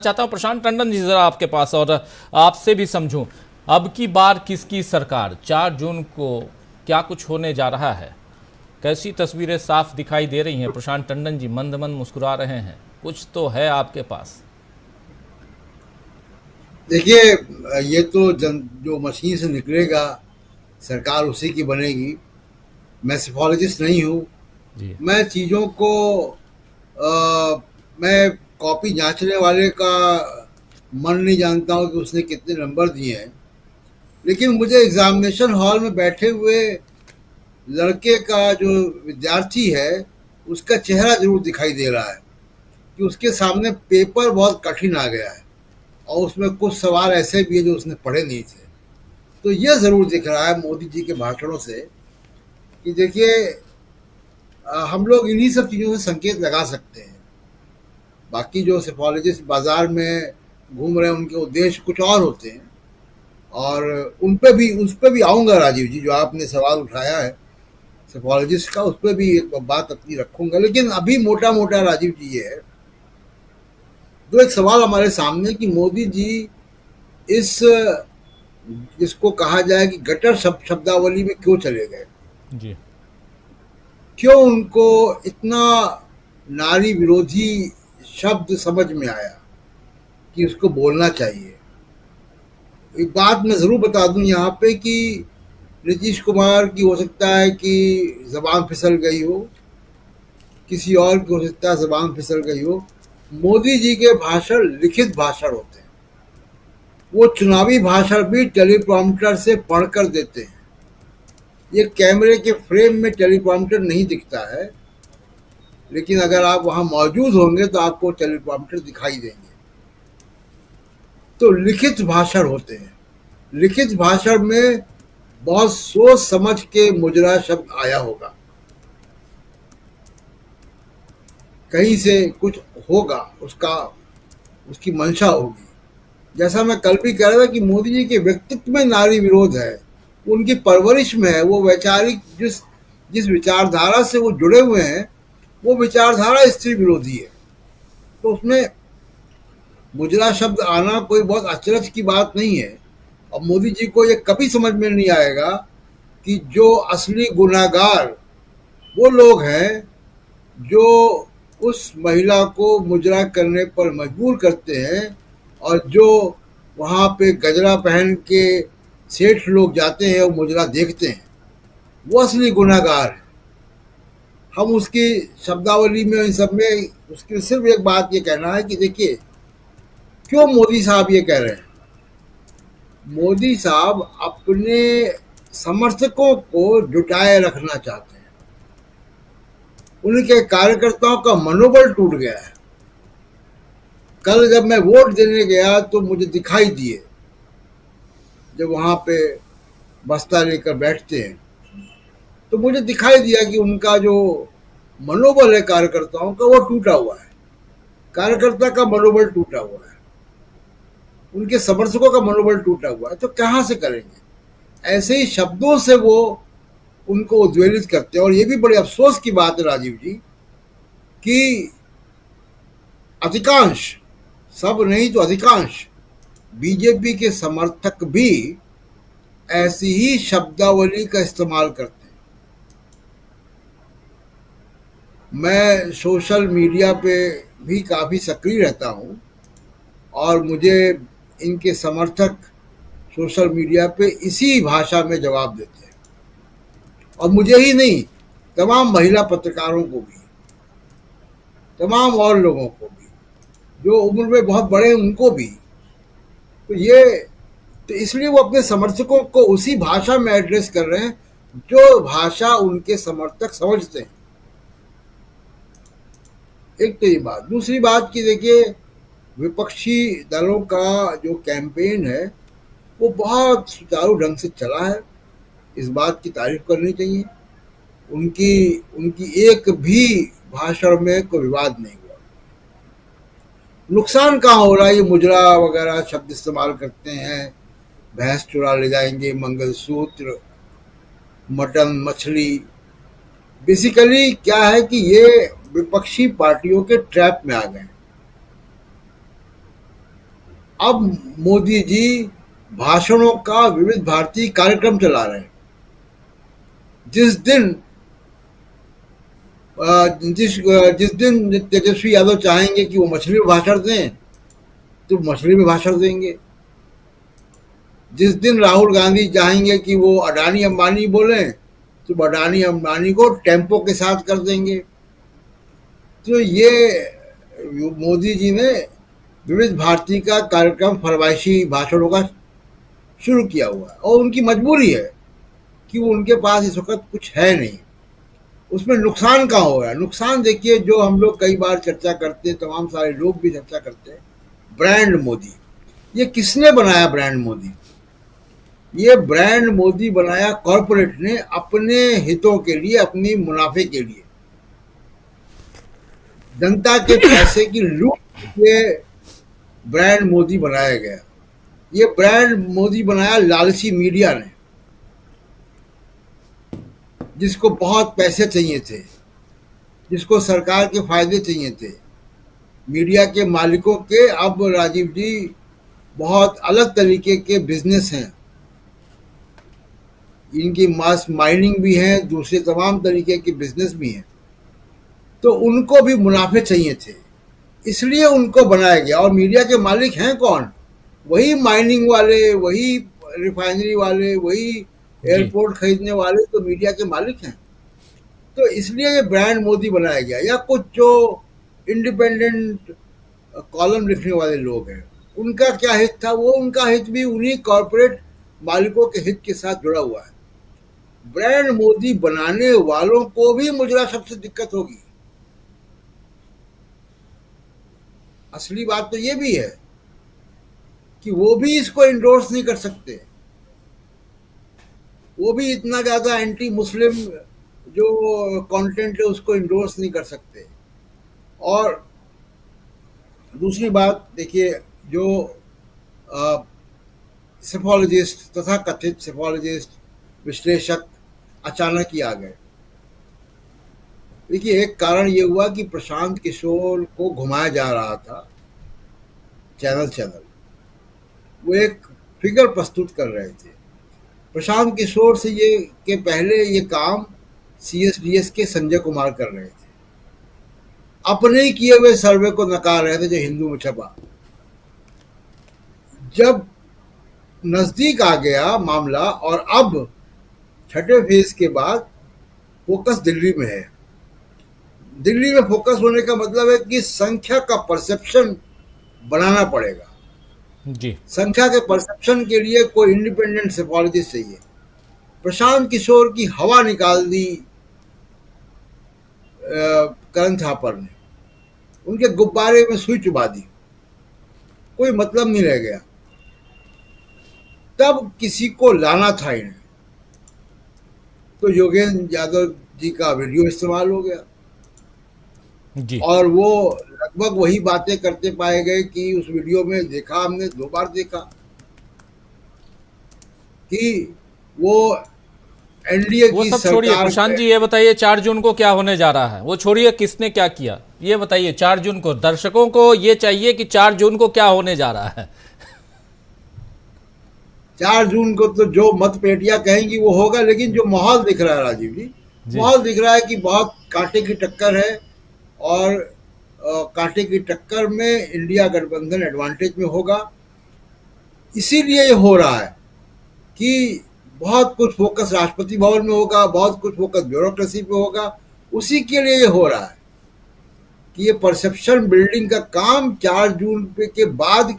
चाहता हूं प्रशांत टंडन जी जरा आपके पास और आपसे भी समझूं। अब की बार किसकी सरकार 4 जून को क्या कुछ होने जा रहा है? कैसी तस्वीरें साफ दिखाई दे रही हैं? प्रशांत टंडन जी मंद मंद मुस्कुरा रहे हैं, कुछ तो है आपके पास। देखिए, ये तो जो मशीन से निकलेगा सरकार उसी की बनेगी। मैं सिफोलॉजिस्ट नहीं हूँ। जी। मैं चीज़ों को मैं कॉपी जांचने वाले का मन नहीं जानता हूँ कि उसने कितने नंबर दिए हैं। लेकिन मुझे एग्जामिनेशन हॉल में बैठे हुए लड़के का जो विद्यार्थी है उसका चेहरा जरूर दिखाई दे रहा है कि उसके सामने पेपर बहुत कठिन आ गया है और उसमें कुछ सवाल ऐसे भी है जो उसने पढ़े नहीं थे। तो ये ज़रूर दिख रहा है मोदी जी के भाषणों से कि देखिए, हम लोग इन्हीं सब चीज़ों से संकेत लगा सकते हैं। बाकी जो सेफोलॉजिस्ट बाजार में घूम रहे हैं उनके उद्देश्य कुछ और होते हैं। और उस पे भी आऊँगा राजीव जी, जो आपने सवाल उठाया है सेफोलॉजिस्ट का, उस पर भी एक बात अपनी रखूंगा। लेकिन अभी मोटा मोटा राजीव जी ये है, जो एक सवाल हमारे सामने कि मोदी जी इस जिसको कहा जाए कि गटर शब्दावली में क्यों चले गए, जी। क्यों उनको इतना नारी विरोधी शब्द समझ में आया कि उसको बोलना चाहिए। एक बात मैं ज़रूर बता दूं यहाँ पे कि नीतीश कुमार की हो सकता है कि ज़बान फिसल गई हो, किसी और की हो सकता है ज़बान फिसल गई हो। मोदी जी के भाषण लिखित भाषण होते हैं। वो चुनावी भाषण भी टेलीप्रॉम्प्टर से पढ़कर देते हैं। ये कैमरे के फ्रेम में टेलीप्रॉम्प्टर नहीं दिखता है, लेकिन अगर आप वहां मौजूद होंगे तो आपको टेलीप्रॉम्प्टर दिखाई देंगे। तो लिखित भाषण होते हैं। लिखित भाषण में बहुत सोच समझ के मुजरा शब्द आया होगा, कहीं से कुछ होगा, उसका उसकी मंशा होगी। जैसा मैं कल भी कह रहा था कि मोदी जी के व्यक्तित्व में नारी विरोध है, उनकी परवरिश में है। वो वैचारिक जिस जिस विचारधारा से वो जुड़े हुए हैं वो विचारधारा स्त्री विरोधी है। तो उसमें मुजरा शब्द आना कोई बहुत अचरज की बात नहीं है। और मोदी जी को ये कभी समझ में नहीं आएगा कि जो असली गुनाहगार वो लोग हैं जो उस महिला को मुजरा करने पर मजबूर करते हैं, और जो वहाँ पे गजरा पहन के सेठ लोग जाते हैं और मुजरा देखते हैं, वो असली गुनाहगार है। हम उसकी शब्दावली में इन सब में उसकी सिर्फ एक बात ये कहना है कि देखिए, क्यों मोदी साहब ये कह रहे हैं। मोदी साहब अपने समर्थकों को जुटाए रखना चाहते हैं। उनके कार्यकर्ताओं का मनोबल टूट गया है। कल जब मैं वोट देने गया तो मुझे दिखाई दिए, जब वहां पे बस्ता लेकर बैठते हैं, तो मुझे दिखाई दिया कि उनका जो मनोबल है कार्यकर्ताओं का वो टूटा हुआ है। कार्यकर्ता का मनोबल टूटा हुआ है, उनके समर्थकों का मनोबल टूटा हुआ है। तो कहाँ से करेंगे? ऐसे ही शब्दों से वो उनको उद्वेलित करते हैं। और ये भी बड़े अफसोस की बात है राजीव जी कि अधिकांश, सब नहीं तो अधिकांश बीजेपी के समर्थक भी ऐसी ही शब्दावली का इस्तेमाल करते हैं। मैं सोशल मीडिया पे भी काफ़ी सक्रिय रहता हूँ और मुझे इनके समर्थक सोशल मीडिया पे इसी भाषा में जवाब देते हैं। और मुझे ही नहीं, तमाम महिला पत्रकारों को भी, तमाम और लोगों को भी, जो उम्र में बहुत बड़े हैं उनको भी। तो ये, तो इसलिए वो अपने समर्थकों को उसी भाषा में एड्रेस कर रहे हैं जो भाषा उनके समर्थक समझते हैं। एक तो ये बात। दूसरी बात कि देखिए, विपक्षी दलों का जो कैंपेन है वो बहुत सुचारू ढंग से चला है। इस बात की तारीफ करनी चाहिए। उनकी उनकी एक भी भाषण में कोई विवाद नहीं हुआ। नुकसान कहाँ हो रहा है? ये मुजरा वगैरह शब्द इस्तेमाल करते हैं, भैंस चुरा ले जाएंगे, मंगलसूत्र, मटन, मछली। बेसिकली क्या है कि ये विपक्षी पार्टियों के ट्रैप में आ गए। अब मोदी जी भाषणों का विविध भारती कार्यक्रम चला रहे हैं। जिस दिन जिस दिन तेजस्वी यादव चाहेंगे कि वो मछली में भाषण दें तो मछली में भाषण देंगे। जिस दिन राहुल गांधी चाहेंगे कि वो अडानी अंबानी बोलें तो अडानी अंबानी को टेम्पो के साथ कर देंगे। तो ये मोदी जी ने विविध भारती का कार्यक्रम फरमाइशी भाषणों का शुरू किया हुआ है और उनकी मजबूरी है कि वो उनके पास इस वक्त कुछ है नहीं। उसमें नुकसान कहाँ हो रहा है? नुकसान देखिए, जो हम लोग कई बार चर्चा करते हैं, तमाम सारे लोग भी चर्चा करते हैं, ब्रांड मोदी। ये किसने बनाया ब्रांड मोदी? ये ब्रांड मोदी बनाया कॉरपोरेट ने अपने हितों के लिए, अपनी मुनाफे के लिए, जनता के पैसे की लूट के ब्रांड मोदी बनाया गया। ये ब्रांड मोदी बनाया लालची मीडिया ने, जिसको बहुत पैसे चाहिए थे, जिसको सरकार के फायदे चाहिए थे। मीडिया के मालिकों के अब राजीव जी बहुत अलग तरीके के बिजनेस हैं। इनकी मास माइनिंग भी है, दूसरे तमाम तरीके के बिजनेस भी हैं। तो उनको भी मुनाफे चाहिए थे, इसलिए उनको बनाया गया। और मीडिया के मालिक हैं कौन? वही माइनिंग वाले, वही रिफाइनरी वाले, वही जी एयरपोर्ट खरीदने वाले तो मीडिया के मालिक हैं। तो इसलिए ये ब्रांड मोदी बनाया गया। या कुछ जो इंडिपेंडेंट कॉलम लिखने वाले लोग हैं, उनका क्या हित था? वो उनका हित भी उन्हीं कॉरपोरेट मालिकों के हित के साथ जुड़ा हुआ है। ब्रांड मोदी बनाने वालों को भी मुजरा सबसे दिक्कत होगी। असली बात तो ये भी है कि वो भी इसको इंडोर्स नहीं कर सकते। वो भी इतना ज्यादा एंटी मुस्लिम जो कंटेंट है उसको इंडोर्स नहीं कर सकते। और दूसरी बात देखिए, जो सेफोलॉजिस्ट तथा कथित सेफोलॉजिस्ट विश्लेषक अचानक ही आ गए। देखिए, एक कारण ये हुआ कि प्रशांत किशोर को घुमाया जा रहा था चैनल। वो एक फिगर प्रस्तुत कर रहे थे। प्रशांत किशोर से ये के पहले ये काम CSDS के संजय कुमार कर रहे थे। अपने ही किए हुए सर्वे को नकार रहे थे जो हिंदू में छपा। जब नजदीक आ गया मामला और अब छठे फेज के बाद फोकस दिल्ली में है। दिल्ली में फोकस होने का मतलब है कि संख्या का परसेप्शन बनाना पड़ेगा। जी संख्या के परसेप्शन के लिए कोई इंडिपेंडेंट सेफोलॉजिस्ट चाहिए। प्रशांत किशोर की हवा निकाल दी करण थापर ने, उनके गुब्बारे में सुई चुबा दी, कोई मतलब नहीं रह गया। तब किसी को लाना था इन्हें, तो योगेंद्र यादव जी का वीडियो इस्तेमाल हो गया जी और वो लगभग वही बातें करते पाए गए कि उस वीडियो में देखा, हमने 2 बार देखा कि वो एनडीए वो की सब छोड़िए सरकार प्रशांत जी, ये बताइए 4 जून को क्या होने जा रहा है? वो छोड़िए किसने क्या किया, ये बताइए 4 जून को दर्शकों को ये चाहिए कि 4 जून को क्या होने जा रहा है। 4 जून को तो जो मत पेटियां कहेंगी वो होगा, लेकिन जो माहौल दिख रहा है राजीव जी, माहौल दिख रहा है कि बहुत कांटे की टक्कर है। और कांटे की टक्कर में इंडिया गठबंधन एडवांटेज में होगा। इसीलिए ये हो रहा है कि बहुत कुछ फोकस राष्ट्रपति भवन में होगा, बहुत कुछ फोकस ब्यूरोक्रेसी पे होगा। उसी के लिए ये हो रहा है कि ये परसेप्शन बिल्डिंग का काम 4 जून के बाद